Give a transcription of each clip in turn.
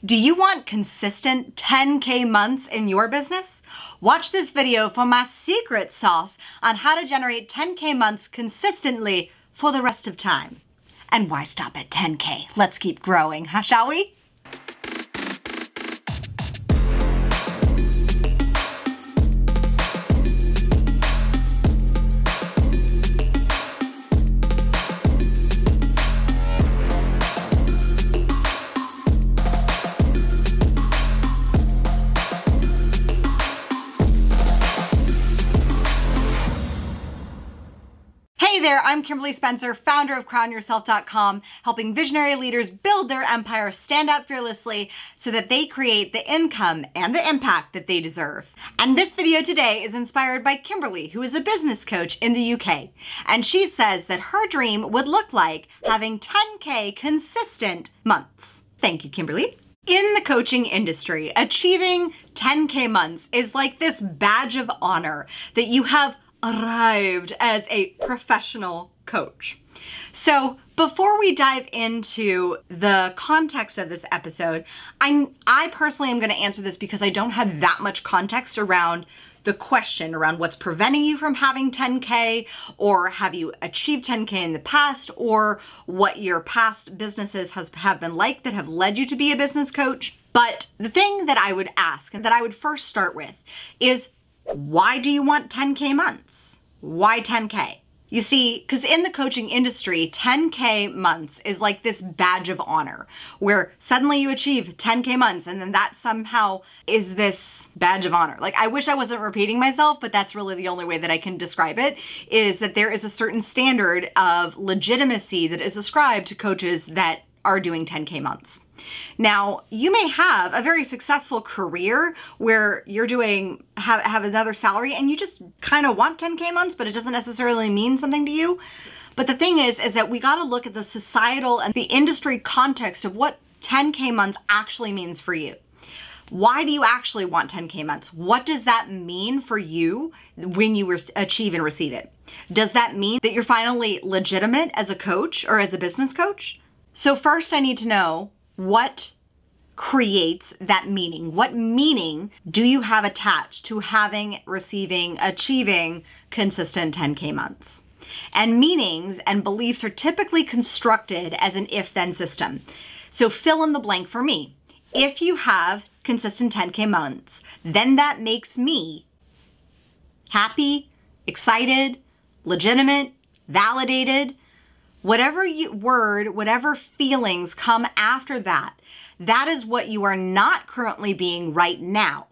Do you want consistent 10K months in your business? Watch this video for my secret sauce on how to generate 10K months consistently for the rest of time. And why stop at 10K? Let's keep growing, huh, shall we? Hey there, I'm Kimberly Spencer, founder of CrownYourself.com, helping visionary leaders build their empire, stand out fearlessly so that they create the income and the impact that they deserve. And this video today is inspired by Kimberly, who is a business coach in the UK. And she says that her dream would look like having 10K consistent months. Thank you, Kimberly. In the coaching industry, achieving 10K months is like this badge of honor that you have arrived as a professional coach. So before we dive into the context of this episode, I personally am going to answer this because I don't have that much context around the question around what's preventing you from having 10K, or have you achieved 10K in the past, or what your past businesses have been like that have led you to be a business coach. But the thing that I would ask and that I would first start with is, why do you want 10K months? Why 10K? You see, because in the coaching industry, 10K months is like this badge of honor where suddenly you achieve 10K months and then that somehow is this badge of honor. Like, I wish I wasn't repeating myself, but that's really the only way that I can describe it, is that there is a certain standard of legitimacy that is ascribed to coaches that are doing 10K months. Now, you may have a very successful career where you're have another salary and you just kind of want 10K months, but it doesn't necessarily mean something to you. But the thing is that we got to look at the societal and the industry context of what 10K months actually means for you. Why do you actually want 10K months? What does that mean for you when you achieve and receive it? Does that mean that you're finally legitimate as a coach or as a business coach? So first I need to know, what creates that meaning? What meaning do you have attached to having, receiving, achieving consistent 10K months? And meanings and beliefs are typically constructed as an if-then system. So fill in the blank for me. If you have consistent 10K months, then that makes me happy, excited, legitimate, validated. Whatever whatever feelings come after that, that is what you are not currently being right now.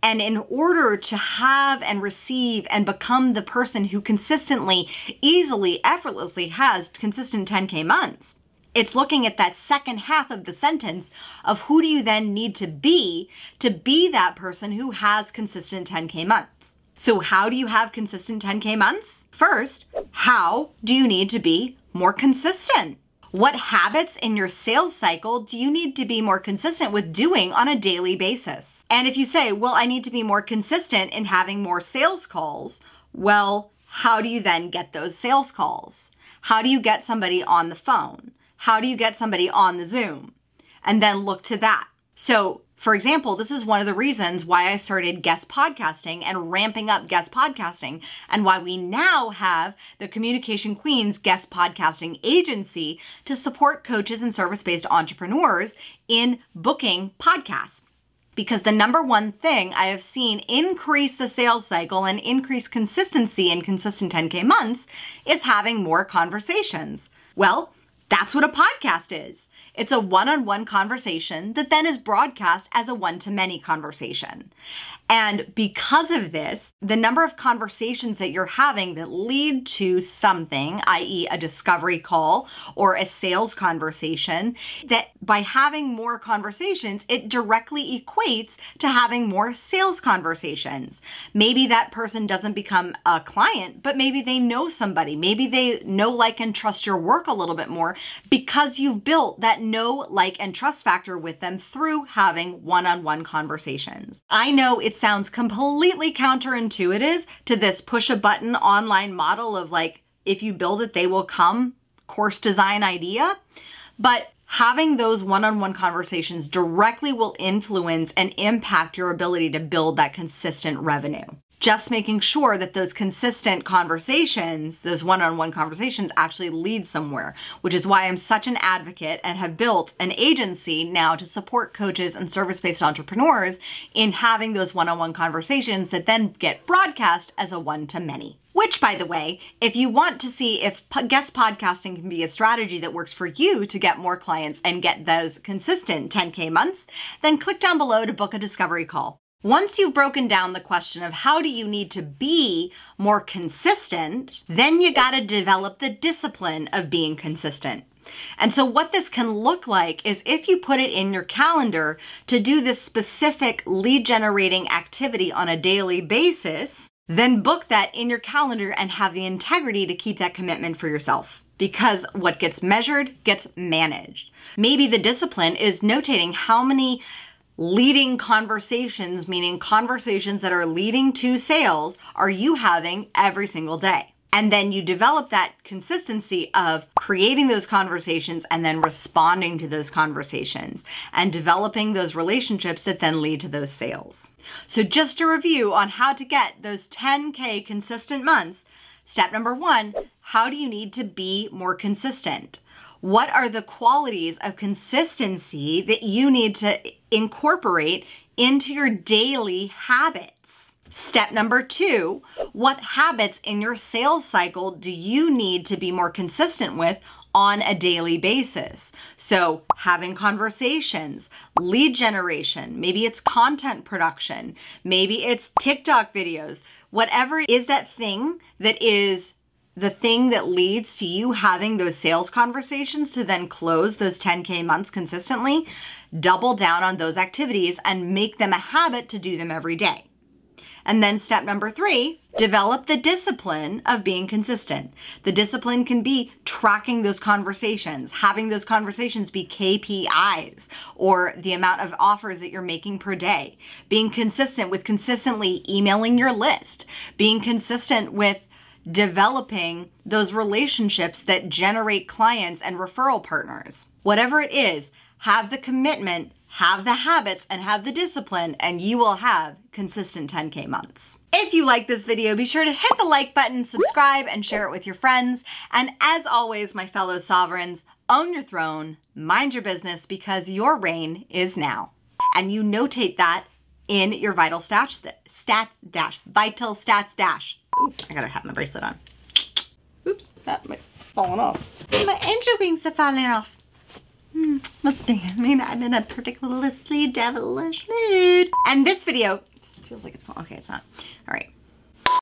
And in order to have and receive and become the person who consistently, easily, effortlessly has consistent 10K months, it's looking at that second half of the sentence of who do you then need to be that person who has consistent 10K months. So how do you have consistent 10K months? First, how do you need to be more consistent? What habits in your sales cycle do you need to be more consistent with doing on a daily basis? And if you say, well, I need to be more consistent in having more sales calls, well, how do you then get those sales calls? How do you get somebody on the phone? How do you get somebody on the Zoom? And then look to that. So, for example, this is one of the reasons why I started guest podcasting and ramping up guest podcasting, and why we now have the Communication Queens guest podcasting agency to support coaches and service-based entrepreneurs in booking podcasts. Because the number one thing I have seen increase the sales cycle and increase consistency in consistent 10K months is having more conversations. Well, that's what a podcast is. It's a one-on-one conversation that then is broadcast as a one-to-many conversation. And because of this, the number of conversations that you're having that lead to something, i.e. a discovery call or a sales conversation, that by having more conversations, it directly equates to having more sales conversations. Maybe that person doesn't become a client, but maybe they know somebody. Maybe they know, like, and trust your work a little bit more because you've built that know, like, and trust factor with them through having one-on-one conversations. I know it sounds completely counterintuitive to this push a button online model of, like, if you build it, they will come course design idea. But having those one-on-one conversations directly will influence and impact your ability to build that consistent revenue. Just making sure that those consistent conversations, those one-on-one conversations actually lead somewhere, which is why I'm such an advocate and have built an agency now to support coaches and service-based entrepreneurs in having those one-on-one conversations that then get broadcast as a one-to-many. Which, by the way, if you want to see if guest podcasting can be a strategy that works for you to get more clients and get those consistent 10K months, then click down below to book a discovery call. Once you've broken down the question of how do you need to be more consistent, then you gotta develop the discipline of being consistent. And so what this can look like is if you put it in your calendar to do this specific lead generating activity on a daily basis, then book that in your calendar and have the integrity to keep that commitment for yourself. Because what gets measured gets managed. Maybe the discipline is notating how many leading conversations, meaning conversations that are leading to sales, are you having every single day? And then you develop that consistency of creating those conversations and then responding to those conversations and developing those relationships that then lead to those sales. So just a review on how to get those 10K consistent months. Step number 1, how do you need to be more consistent? What are the qualities of consistency that you need to incorporate into your daily habits? Step number 2, what habits in your sales cycle do you need to be more consistent with on a daily basis? So having conversations, lead generation, maybe it's content production, maybe it's TikTok videos, whatever is that thing that is the thing that leads to you having those sales conversations to then close those 10K months consistently, double down on those activities and make them a habit to do them every day. And then step number 3, develop the discipline of being consistent. The discipline can be tracking those conversations, having those conversations be KPIs or the amount of offers that you're making per day, being consistent with consistently emailing your list, being consistent with developing those relationships that generate clients and referral partners. Whatever it is, have the commitment, have the habits, and have the discipline, and you will have consistent 10K months. If you like this video, be sure to hit the like button, subscribe, and share it with your friends. And as always, my fellow sovereigns, own your throne, mind your business, because your reign is now. And you notate that in your vital stats dash. Ooh, I gotta have my bracelet on. Oops, that might falling off. My angel wings are falling off. Must be, I'm in a particularly devilish mood. And this video, feels like it's, okay, it's not. All right.